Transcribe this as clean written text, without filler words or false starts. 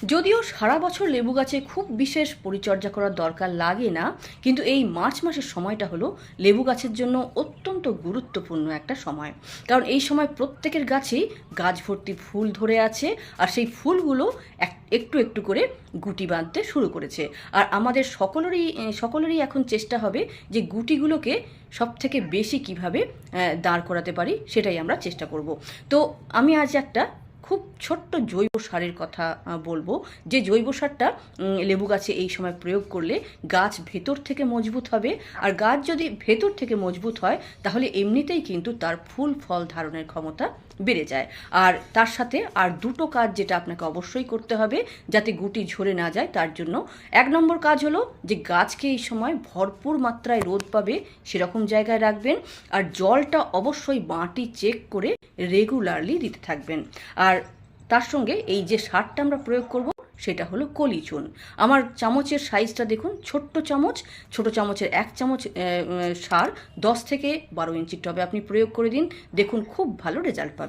যদিও সারা বছর লেবু গাছে খুব বিশেষ পরিচর্যা করার দরকার লাগে না, কিন্তু এই মার্চ মাসের সময়টা হলো লেবু গাছের জন্য অত্যন্ত গুরুত্বপূর্ণ একটা সময়। কারণ এই সময় প্রত্যেকের গাছেই গাছ ভর্তি ফুল ধরে আছে, আর সেই ফুলগুলো একটু একটু করে গুটি বাঁধতে শুরু করেছে। আর আমাদের সকলেরই এখন চেষ্টা হবে যে গুটিগুলোকে সব থেকে বেশি কিভাবে দাঁড় করাতে পারি সেটাই আমরা চেষ্টা করব। তো আমি আজ একটা খুব ছোট্ট জৈব সারের কথা বলবো, যে জৈব সারটা লেবু গাছে এই সময় প্রয়োগ করলে গাছ ভেতর থেকে মজবুত হবে। আর গাছ যদি ভেতর থেকে মজবুত হয় তাহলে এমনিতেই কিন্তু তার ফুল ফল ধারণের ক্ষমতা বেড়ে যায়। আর তার সাথে আর দুটো কাজ যেটা আপনাকে অবশ্যই করতে হবে যাতে গুটি ঝরে না যায়, তার জন্য 1 নম্বর কাজ হলো যে গাছকে এই সময় ভরপুর মাত্রায় রোদ পাবে সেরকম জায়গায় রাখবেন। আর জলটা অবশ্যই মাটি চেক করে রেগুলারলি দিতে থাকবেন। আর তার সঙ্গে এই যে সারটা আমরা প্রয়োগ করব সেটা হলো কলি চুন। আমার চামচের সাইজটা দেখুন, ছোট্ট চামচ, ছোট চামচের 1 চামচ সার 10 থেকে 12 ইঞ্চির টবে আপনি প্রয়োগ করে দিন, দেখুন খুব ভালো রেজাল্ট পাবেন।